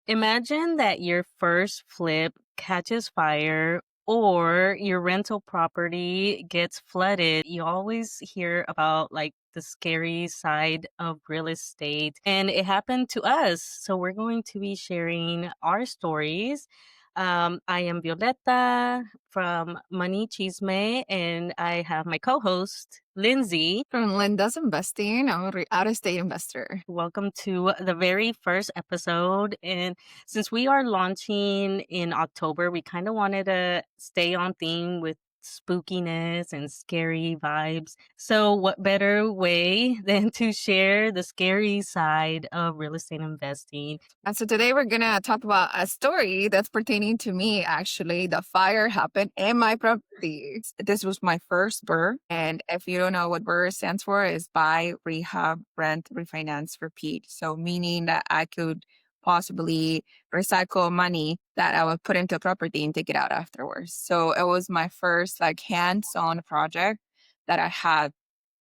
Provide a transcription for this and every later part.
Imagine that your first flip catches fire or your rental property gets flooded. You always hear about like the scary side of real estate, and it happened to us. So, we're going to be sharing our stories. I am Violeta from Money Chisme, and I have my co host, Lindsay. From Linda's Investing, I'm a out-of-state investor. Welcome to the very first episode. And since we are launching in October, we kind of wanted to stay on theme with spookiness and scary vibes. So, what better way than to share the scary side of real estate investing? And so today we're gonna talk about a story that's pertaining to me. Actually, the fire happened in my property. This was my first BRRRR, and if you don't know what BRRRR stands for, is buy, rehab, rent, refinance, repeat. So meaning that I could possibly recycle money that I would put into a property and take it out afterwards. So it was my first like hands-on project that I had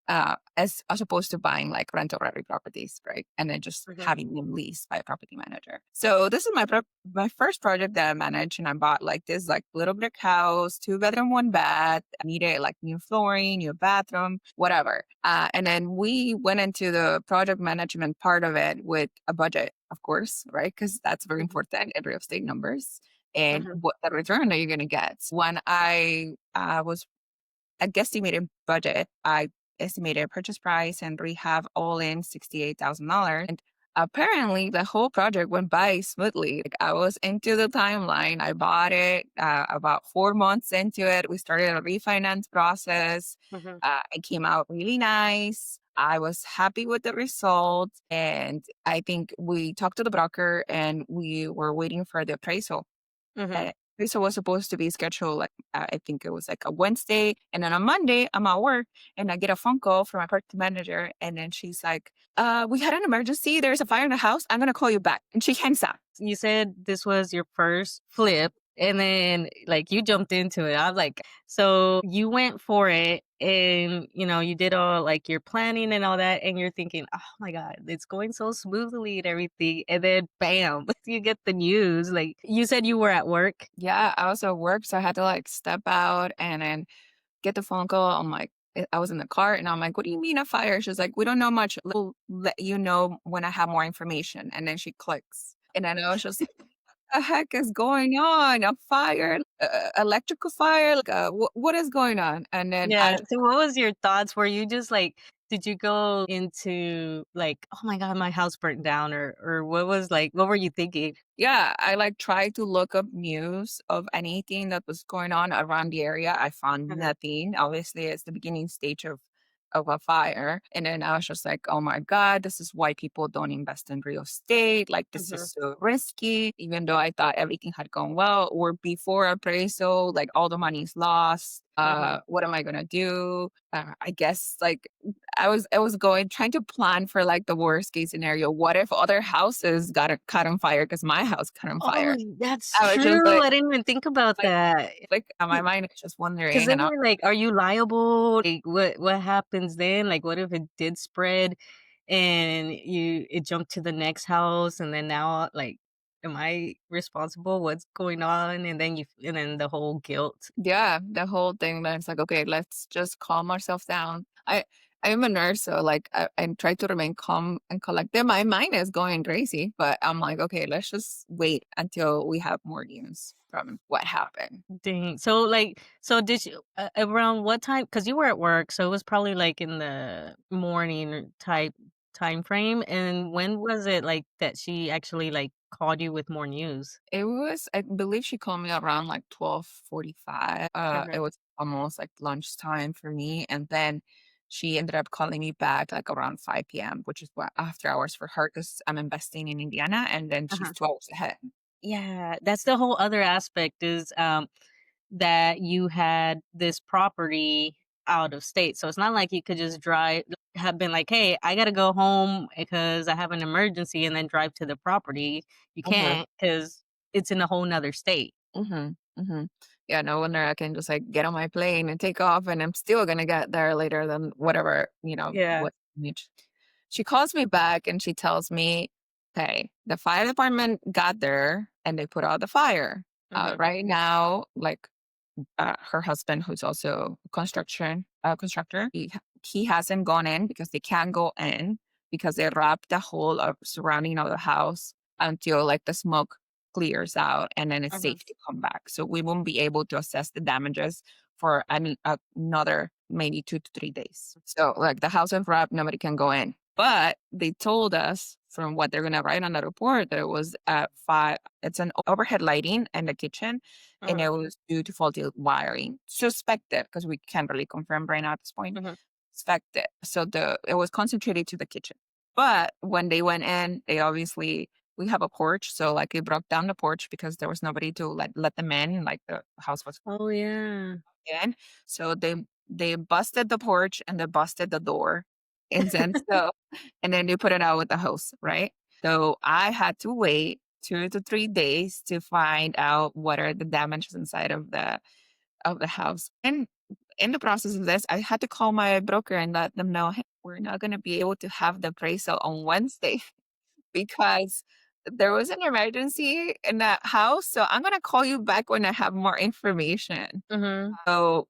as opposed to buying like rental ready properties, right? And then just Mhm. having them leased by a property manager. So this is my first project that I managed, and I bought like this like little brick house, 2 bedroom, 1 bath. I needed like new flooring, new bathroom, whatever. And then we went into the project management part of it with a budget, of course, right? Because that's very Mhm. important in real estate numbers and Mhm. what the return that you're going to get. When I was a guesstimated budget, I estimated purchase price and rehab all in $68,000. And apparently, the whole project went by smoothly. Like, I was into the timeline. I bought it about 4 months into it. We started a refinance process. Mhm. It came out really nice. I was happy with the results. And I think we talked to the broker and we were waiting for the appraisal. Mhm. Appraisal was supposed to be scheduled like I think it was like a Wednesday, and then on Monday I'm at work and I get a phone call from my property manager, and then she's like, "We had an emergency. There's a fire in the house. I'm gonna call you back." And she hangs up. You said this was your first flip, and then like you jumped into it. I was like, so you went for it, and you did all like your planning and all that, and you're thinking, oh my God, it's going so smoothly and everything. And then bam, you get the news. Like you said you were at work. Yeah, I was at work, so I had to like step out and then get the phone call. I'm like, I was in the car and I'm like, "What do you mean a fire?" She's like, "We don't know much. We'll let you know when I have more information." And then she clicks. And then I was just the heck is going on? A fire, electrical fire? Like, what is going on? And then Yeah. I, So what was your thoughts? Were you just like, did you go into like, oh my God, my house burnt down, or what was like, what were you thinking? yeah, I like tried to look up news of anything that was going on around the area. I found Mhm. nothing. Obviously, it's the beginning stage of a fire. And then I was just like, oh my God, this is why people don't invest in real estate. Like, this Mhm. is so risky, even though I thought everything had gone well. Or before appraisal, like all the money's lost. Mhm. What am I gonna do? I guess like I was going trying to plan for like the worst case scenario. What if other houses caught on fire because my house caught on Oh, fire? that's I was just true. I didn't even think about like, that. my mind is just Because wondering, then and I you're like, are you liable? Like, what happens then? Like, what if it did spread, and it jumped to the next house, and then now like, am I responsible? What's going on? And then the whole guilt. yeah, the whole thing. Then it's like, okay, let's just calm ourselves down. I'm a nurse, so like I try to remain calm and collected. My mind is going crazy, but I'm like, okay, let's just wait until we have more news from what happened. Dang. So like, so did you around what time? Because you were at work, so it was probably like in the morning type time frame. And when was it like that she actually like called you with more news? It was, I believe she called me around like 12:45. It Mhm. was almost like lunchtime for me. And then she ended up calling me back like around 5 p.m., which is what after hours for her because I'm investing in Indiana and then she's Uh-huh. 2 hours ahead. Yeah, that's the whole other aspect is that you had this property out of state. So it's not like you could just drive have been like, "Hey, I got to go home because I have an emergency," and then drive to the property. You Uh-huh. can't cuz it's in a whole nother state. Mm-hmm. Mm-hmm. Yeah, no wonder I can just like get on my plane and take off and I'm still gonna get there later than whatever, Yeah. what she calls me back and she tells me Okay, the fire department got there and they put out the fire. Mhm. Right now, like her husband, who's also a constructor, he hasn't gone in because they can't go in because they wrapped the whole of surrounding of the house until like the smoke clears out and then it's Mhm. safe to come back. So we won't be able to assess the damages for another maybe 2 to 3 days. So like the house is wrapped, nobody can go in. But they told us from what they're gonna write on the report that it was at five. It's an overhead lighting in the kitchen and Mhm. it was due to faulty wiring. Suspected, because we can't really confirm right now at this point. Mhm. Suspected. So it was concentrated to the kitchen. But when they went in, they obviously we have a porch, so like they broke down the porch because there was nobody to let them in. Like the house was Oh, yeah. in. So they busted the porch and they busted the door. And then and then they put it out with the hose, right? So I had to wait 2 to 3 days to find out what are the damages inside of the house. And in the process of this, I had to call my broker and let them know, hey, we're not gonna be able to have the appraisal on Wednesday because there was an emergency in that house. So I'm gonna call you back when I have more information. Mhm. So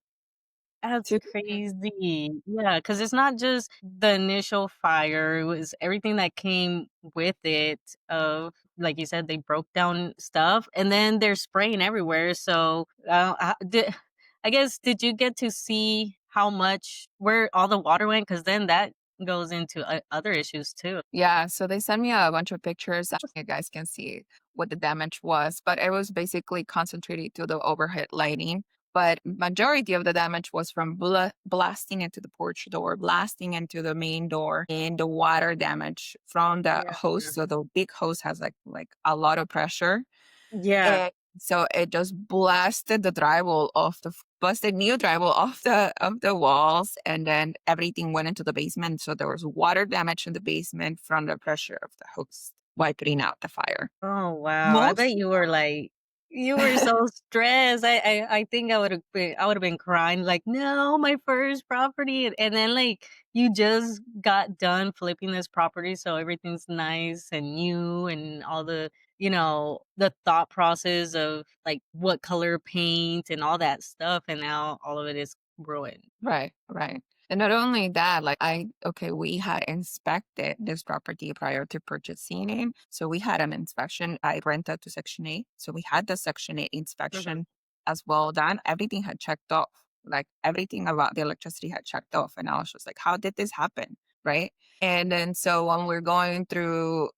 That's to crazy. Yeah, because it's not just the initial fire, it was everything that came with it of like you said, they broke down stuff, and then they're spraying everywhere, so, I guess, did you get to see how much where all the water went? Because then that goes into, other issues too. Yeah, so they sent me a bunch of pictures that you guys can see what the damage was, but it was basically concentrated to the overhead lighting. But majority of the damage was from blasting into the porch door, blasting into the main door, and the water damage from the Yeah. hose. So the big hose has like a lot of pressure, Yeah. and so it just blasted the drywall off busted new drywall off the walls, and then everything went into the basement. So there was water damage in the basement from the pressure of the hose wiping out the fire. Oh, wow. I Most bet you were like you were so stressed. I think I would have been crying like, "No, my first property." And then like you just got done flipping this property so everything's nice and new and all the thought process of like what color paint and all that stuff and now all of it is ruined. Right, right. And not only that, like we had inspected this property prior to purchasing it. So we had an inspection. I rented to Section 8. So we had the Section 8 Mhm. inspection as well done. Everything had checked off. Like everything about the electricity had checked off. And I was just like, how did this happen? Right. And then so when we're going through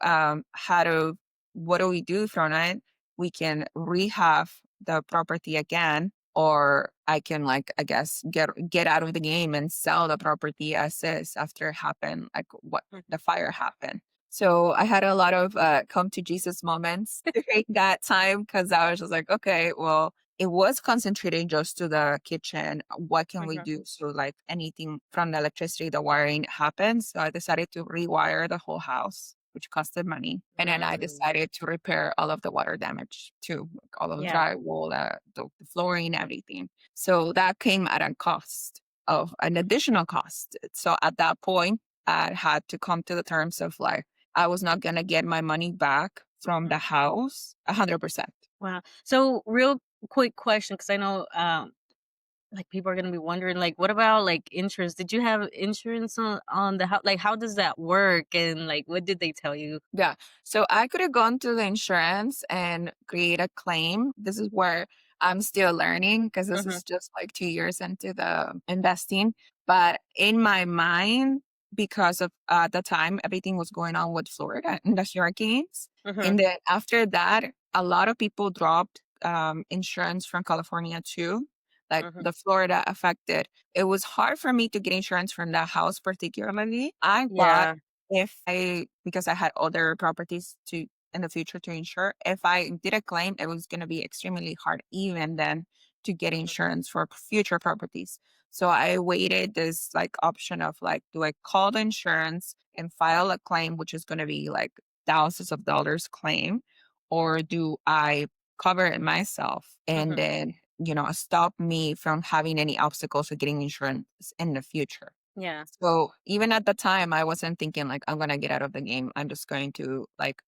what do we do from it? We can rehab the property again, or I can like I guess get out of the game and sell the property as is after it happened, like what Mhm. the fire happened. So I had a lot of come to Jesus moments during that time because I was just like, okay, well, it was concentrating just to the kitchen. What can we Mhm. do? So like anything from the electricity, the wiring happens. So I decided to rewire the whole house, which costed money. And then I Mm. decided to repair all of the water damage too, like all of the Yeah. drywall, the flooring, everything. So that came at a cost of an additional cost. So at that point, I had to come to the terms of like, I was not going to get my money back from the house 100%. Wow. So real quick question, because I know like people are gonna be wondering, like, what about like insurance? Did you have insurance on the house? Like, how does that work? And like, what did they tell you? Yeah. So I could have gone to the insurance and create a claim. This is where I'm still learning because this Hmm. is just like 2 years into the investing. But in my mind, because of the time everything was going on with Florida and the hurricanes, Hmm. and then after that, a lot of people dropped insurance from California too. Like Hmm. the Florida affected. It was hard for me to get insurance from the house, particularly. I bought Yeah. if I because I had other properties to in the future to insure, if I did a claim, it was going to be extremely hard even then to get Mhm. insurance for future properties. So I waited this like option of like, do I call the insurance and file a claim, which is going to be like thousands of dollars claim, or do I cover it myself and Mhm. then stop me from having any obstacles to getting insurance in the future? Yeah. So even at the time, I wasn't thinking like I'm gonna get out of the game. I'm just going to like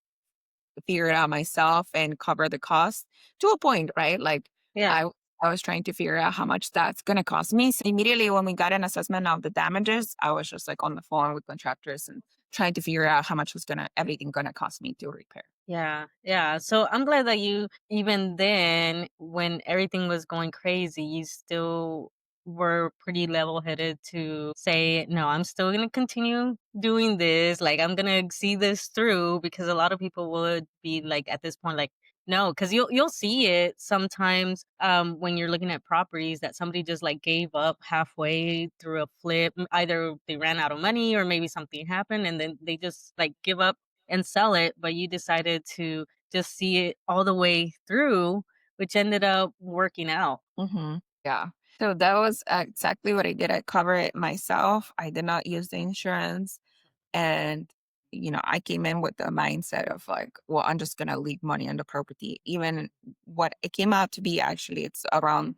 figure it out myself and cover the cost to a point, right? Like Yeah. I I was trying to figure out how much that's gonna cost me. So immediately when we got an assessment of the damages, I was just like on the phone with contractors and trying to figure out how much was gonna everything gonna cost me to repair. Yeah, yeah. So I'm glad that you, even then, when everything was going crazy, you still were pretty level headed to say, no, I'm still going to continue doing this. Like, I'm going to see this through, because a lot of people would be like, at this point, like, no, because you'll see it sometimes when you're looking at properties that somebody just like gave up halfway through a flip. Either they ran out of money or maybe something happened, and then they just like give up and sell it, but you decided to just see it all the way through, which ended up working out. Yeah. So that was exactly what I did. I cover it myself. I did not use the insurance. And, I came in with the mindset of like, well, I'm just going to leave money on the property. Even what it came out to be, actually, it's around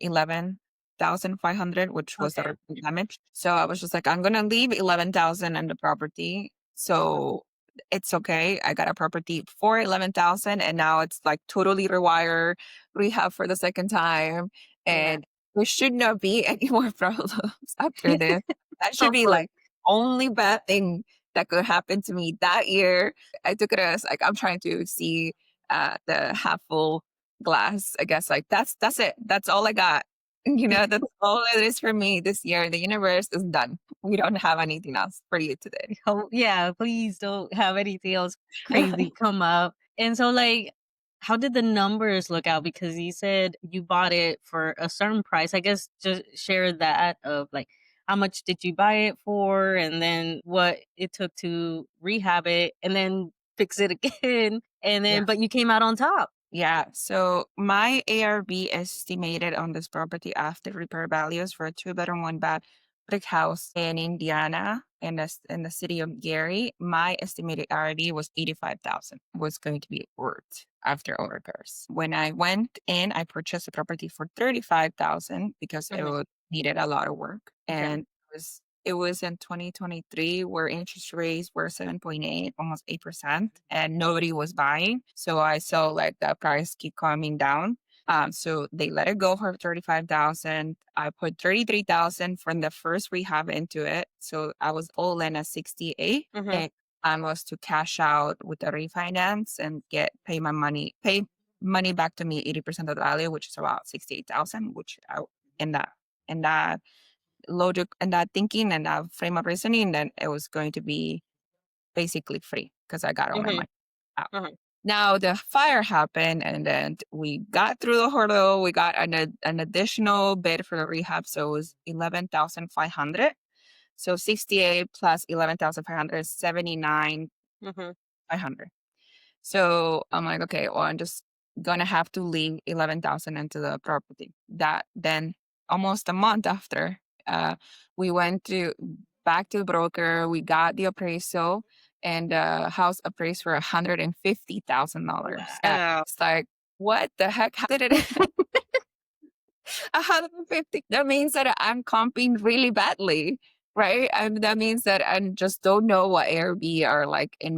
11,500, which was the Okay. repair damage. So I was just like, I'm gonna leave 11,000 in the property. So it's okay. I got a property for 11,000, and now it's like totally rewire, rehab for the second time, Yeah. and there should not be any more problems after this. That should be Hopefully. like only bad thing that could happen to me that year. I took it as like I'm trying to see the half full glass. I guess like that's it. That's all I got. That's all it is for me this year. The universe is done. We don't have anything else for you today. Yeah, please don't have anything else crazy come up. And so, like, how did the numbers look out? Because you said you bought it for a certain price. I guess just share that of like, how much did you buy it for, and then what it took to rehab it, and then fix it again, and Yeah. then but you came out on top. Yeah. So my ARV estimated on this property after repair values for a two-bedroom, one bath brick house in Indiana in the city of Gary. My estimated ARV was 85,000 was going to be worth after all repairs. When I went in, I purchased a property for 35,000 because it Hmm. needed a lot of work. Okay. And it was in 2023 where interest rates were 7.8, almost 8%, and nobody was buying. So I saw like the price keep coming down. So they let it go for 35,000. I put 33,000 from the first rehab into it. So I was all in at 68. Hmm. And I was to cash out with the refinance and pay money back to me 80% of the value, which is about 68,000, which I in that in that logic and that thinking and that frame of reasoning, then it was going to be basically free because I got all my Hmm. money out. Hmm. Now the fire happened, and then we got through the hurdle. We got an additional bid for the rehab, so it was 11,500. So 68 plus 11,500 is Hmm. 79,500. So I'm like, okay, well, I'm just gonna have to leave 11,000 into the property. That then almost a month after, we went to back to the broker. We got the appraisal, and the house appraised for $150,000. Wow. It's like, what the heck? How did it? 150. That means that I'm comping really badly, right? And that means that I just don't know what Airbnb are like Yeah. in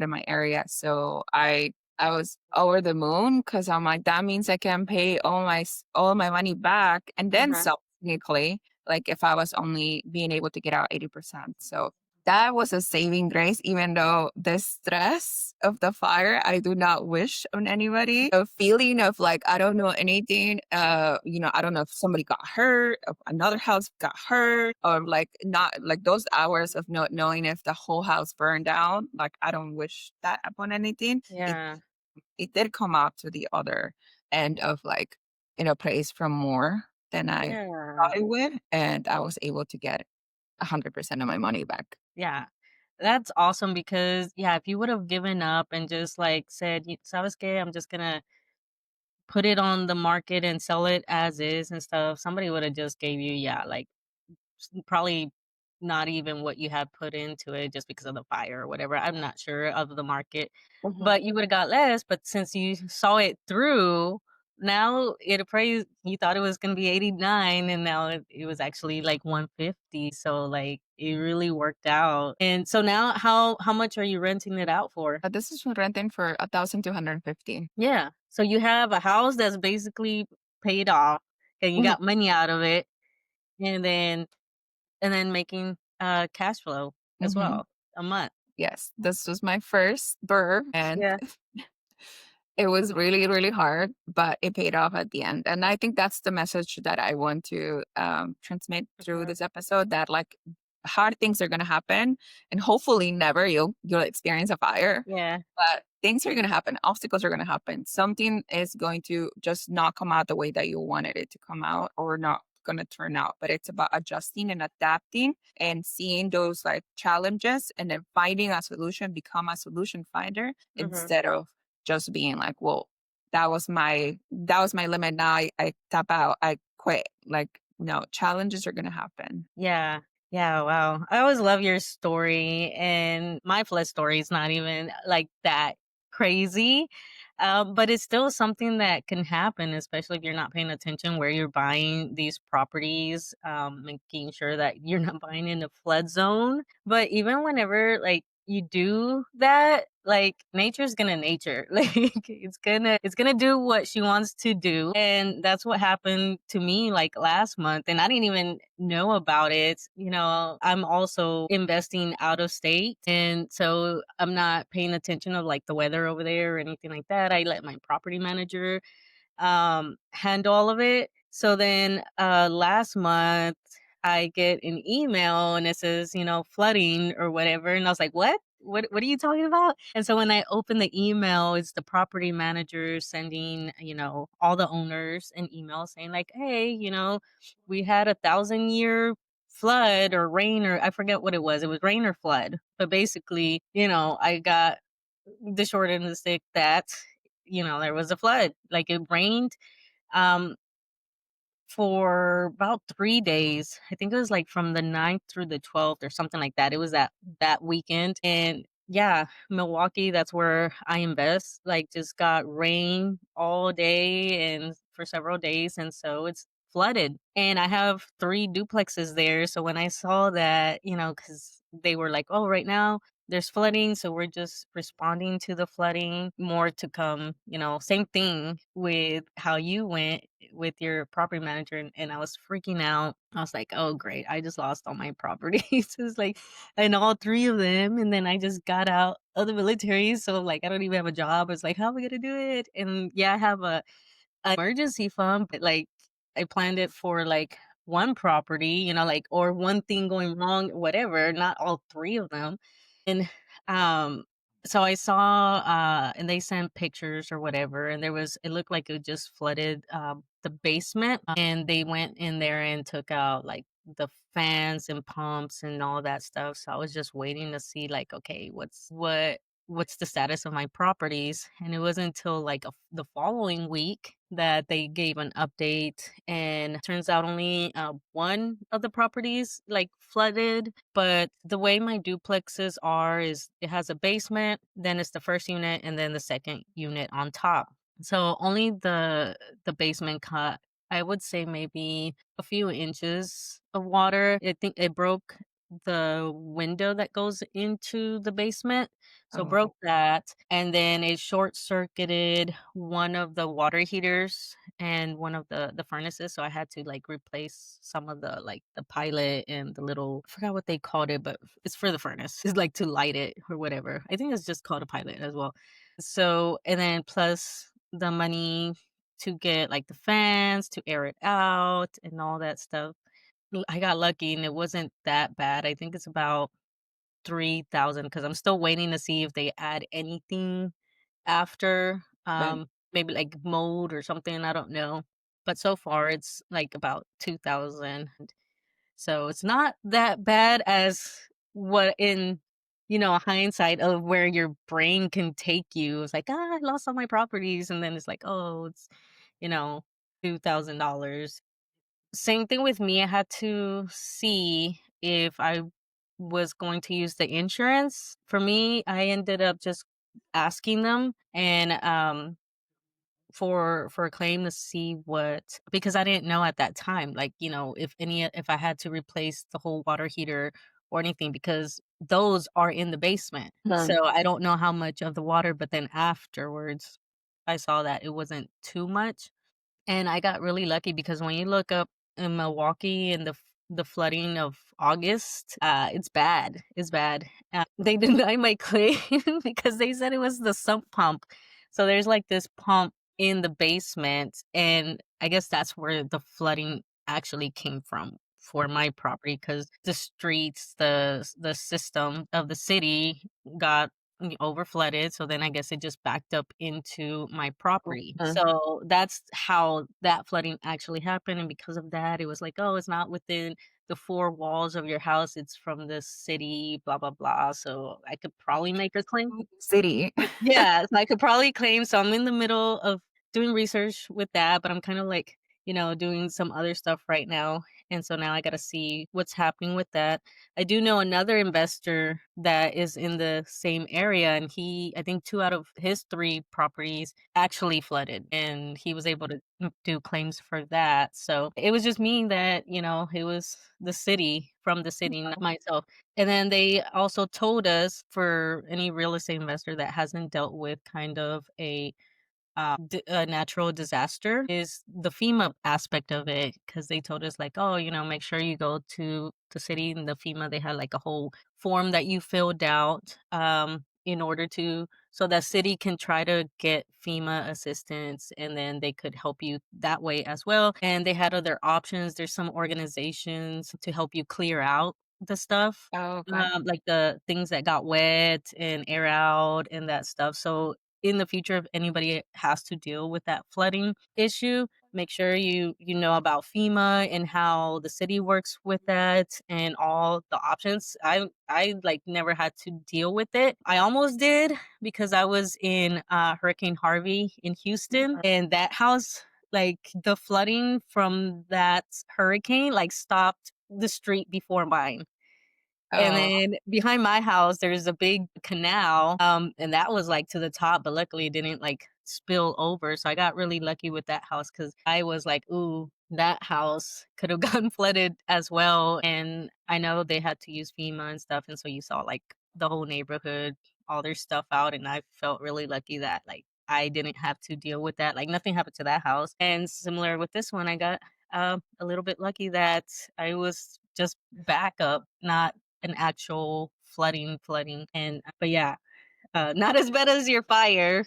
my area. So I was over the moon because I'm like, that means I can pay all my money back and then Uh-huh. some technically, like if I was only being able to get out 80%. So that was a saving grace, even though the stress of the fire, I do not wish on anybody. A feeling of like, I don't know anything. I don't know if somebody got hurt, if another house got hurt, or like not like those hours of not knowing if the whole house burned down. Like, I don't wish that upon anything. Yeah. It did come out to the other end of like, praise from more than I Yeah. thought it would. And I was able to get 100% of my money back. Yeah. That's awesome because, yeah, if you would have given up and just like said, "Sabes qué? I'm just gonna put it on the market and sell it as is and stuff," somebody would have just gave you, yeah, like probably not even what you had put into it just because of the fire or whatever. I'm not sure of the market, Mhm. but you would have got less. But since you saw it through, now it appraised, you thought it was gonna be 89 and now it was actually like 150. So like it really worked out. And so now how much are you renting it out for? This is renting for 1,250. Yeah. So you have a house that's basically paid off and you Mhm. got money out of it and then making cash flow as Mhm. well a month. Yes, this was my first burr, and Yeah. it was really, really hard, but it paid off at the end. And I think that's the message that I want to transmit through Mhm. this episode, that like hard things are going to happen, and hopefully never you'll experience a fire, Yeah. but things are going to happen. Obstacles are going to happen. Something is going to just not come out the way that you wanted it to come out, or not going to turn out. But it's about adjusting and adapting and seeing those like challenges and then finding a solution, become a solution finder Mhm. instead of just being like, well, that was my limit. Now I tap out. I quit. Like, no, challenges are going to happen. Yeah. Yeah, wow. I always love your story, and my flood story is not even like that crazy. But it's still something that can happen, especially if you're not paying attention where you're buying these properties, making sure that you're not buying in a flood zone. But even whenever like you do that, like nature's gonna nature. Like it's gonna do what she wants to do. And that's what happened to me like last month. And I didn't even know about it. I'm also investing out of state. And so I'm not paying attention of like the weather over there or anything like that. I let my property manager handle all of it. So then last month I get an email and it says, flooding or whatever. And I was like, what? What are you talking about? And so when I open the email, it's the property manager sending, all the owners an email saying like, hey, we had 1,000 year flood or rain, or I forget what it was. It was rain or flood. But basically, I got the short end of the stick that, there was a flood. Like it rained um for about 3 days. I think it was like from the 9th through the 12th or something like that. It was that weekend. And yeah, Milwaukee, that's where I invest. Like just got rain all day and for several days. And so it's flooded. And I have 3 duplexes there. So when I saw that, because they were like, oh, right now there's flooding, so we're just responding to the flooding. More to come, same thing with how you went with your property manager, and I was freaking out. I was like, oh great, I just lost all my properties. It's like, and all 3 of them, and then I just got out of the military, so like I don't even have a job. It's like, how am I gonna do it? And yeah, I have a emergency fund, but like I planned it for like one property, like, or one thing going wrong, whatever, not all 3 of them. And so I saw and they sent pictures or whatever, and it looked like it just flooded the basement, and they went in there and took out like the fans and pumps and all that stuff. So I was just waiting to see like, okay, what's the status of my properties. And it wasn't until like the following week that they gave an update, and turns out only one of the properties like flooded. But the way my duplexes are is it has a basement, then it's the first unit, and then the second unit on top. So only the basement caught, I would say, maybe a few inches of water. I think it broke the window that goes into the basement, so Oh, broke that, and then it short circuited one of the water heaters and one of the furnaces. So I had to like replace some of the like the pilot and the little, I forgot what they called it, but it's for the furnace. It's like to light it or whatever. I think it's just called a pilot as well. So and then plus the money to get like the fans to air it out and all that stuff. I got lucky and it wasn't that bad. I think it's about 3,000 because I'm still waiting to see if they add anything after, but maybe like mold or something, I don't know. But so far it's like about 2,000. So it's not that bad as what in, hindsight of where your brain can take you. It's like, I lost all my properties. And then it's like, oh, it's, you know, $2,000. Same thing with me. I had to see if I was going to use the insurance. For me, I ended up just asking them, and for a claim to see what, because I didn't know at that time, like, if I had to replace the whole water heater or anything, because those are in the basement. Mhm. So I don't know how much of the water, but then afterwards I saw that it wasn't too much. And I got really lucky because when you look up in Milwaukee and the flooding of August, it's bad. It's bad. They denied my claim because they said it was the sump pump. So there's like this pump in the basement, and I guess that's where the flooding actually came from for my property, because the streets, the system of the city got over flooded, so then I guess it just backed up into my property. Mhm. So that's how that flooding actually happened, and because of that, it was like, "Oh, it's not within the 4 walls of your house, it's from the city, blah, blah, blah." So I could probably make a claim. City. Yeah, so I could probably claim, so I'm in the middle of doing research with that, but I'm kind of like, doing some other stuff right now. And so now I got to see what's happening with that. I do know another investor that is in the same area, and I think 2 out of his 3 properties actually flooded, and he was able to do claims for that. So it was just me that, it was the city, from the city, not myself. And then they also told us, for any real estate investor that hasn't dealt with kind of a natural disaster, is the FEMA aspect of it, because they told us like, oh, make sure you go to the city and the FEMA. They had like a whole form that you filled out, in order to, so that city can try to get FEMA assistance, and then they could help you that way as well. And they had other options. There's some organizations to help you clear out the stuff, Oh, okay. like the things that got wet and air out and that stuff. So in the future, if anybody has to deal with that flooding issue, make sure you know about FEMA and how the city works with that and all the options. I like never had to deal with it. I almost did, because I was in Hurricane Harvey in Houston, and that house, like, the flooding from that hurricane, like, stopped the street before mine. And Oh, then behind my house, there's a big canal, and that was, like, to the top, but luckily it didn't, like, spill over, so I got really lucky with that house, because I was like, "Ooh, that house could have gotten flooded as well," and I know they had to use FEMA and stuff, and so you saw, like, the whole neighborhood, all their stuff out, and I felt really lucky that, like, I didn't have to deal with that, like, nothing happened to that house. And similar with this one, I got, a little bit lucky that I was just backup, not an actual flooding, and but yeah, not as bad as your fire,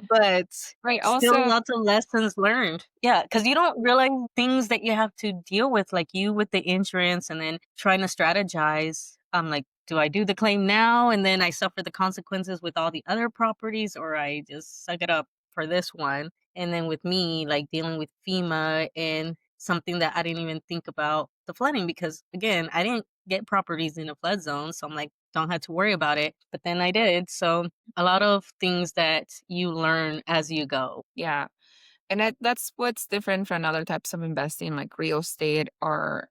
but right. still Also, lots of lessons learned. Yeah, because you don't realize things that you have to deal with, like you with the insurance, and then trying to strategize. I'm like, do I do the claim now and then I suffer the consequences with all the other properties, or I just suck it up for this one? And then with me, like dealing with FEMA and something that I didn't even think about, the flooding, because again, I didn't get properties in a flood zone. So I'm like, don't have to worry about it. But then I did. So a lot of things that you learn as you go. yeah. And that's what's different from other types of investing, like real estate or,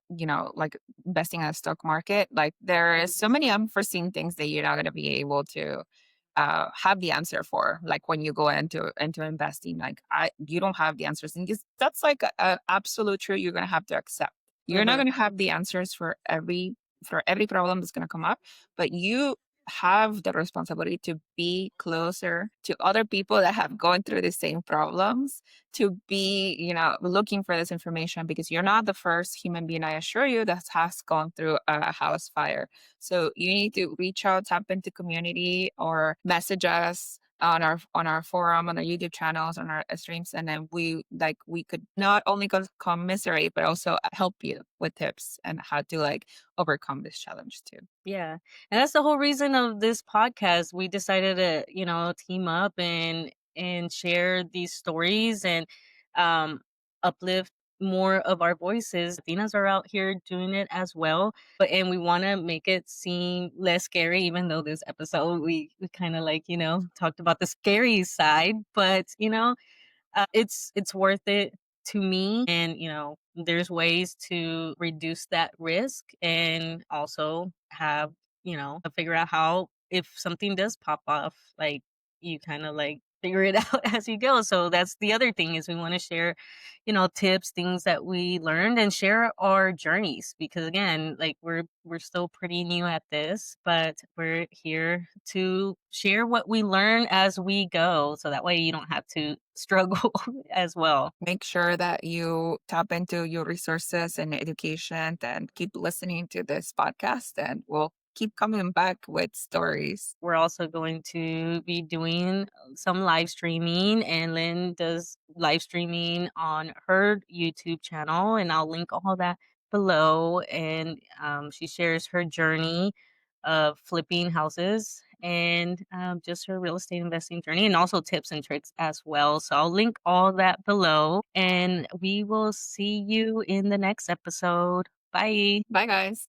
like investing in a stock market. Like there is so many unforeseen things that you're not going to be able to have the answer for. Like when you go into investing, like you don't have the answers, and that's like a absolute truth. You're going to have to accept. You're not Mhm. going to have the answers for every problem that's going to come up, but you have the responsibility to be closer to other people that have gone through the same problems, to be, looking for this information, because you're not the first human being, I assure you, that has gone through a house fire. So you need to reach out, tap into community, or message us on our forum, on our YouTube channels, on our streams, and then we could not only commiserate but also help you with tips and how to like overcome this challenge too. Yeah. And that's the whole reason of this podcast. We decided to, team up and share these stories and um uplift more of our voices. Latinas are out here doing it as well. And we want to make it seem less scary, even though this episode we kind of like, talked about the scary side, but it's worth it to me, and there's ways to reduce that risk, and also have, figure out how, if something does pop off, like, you kind of like figure it out as you go. So that's the other thing is we want to share, tips, things that we learned and share our journeys because again, like we're still pretty new at this, but we're here to share what we learn as we go. So that way you don't have to struggle as well. Make sure that you tap into your resources and education and keep listening to this podcast, and we'll keep coming back with stories. We're also going to be doing some live streaming, and Lynn does live streaming on her YouTube channel, and I'll link all that below. And she shares her journey of flipping houses and just her real estate investing journey, and also tips and tricks as well. So I'll link all that below, and we will see you in the next episode. Bye. Bye, guys.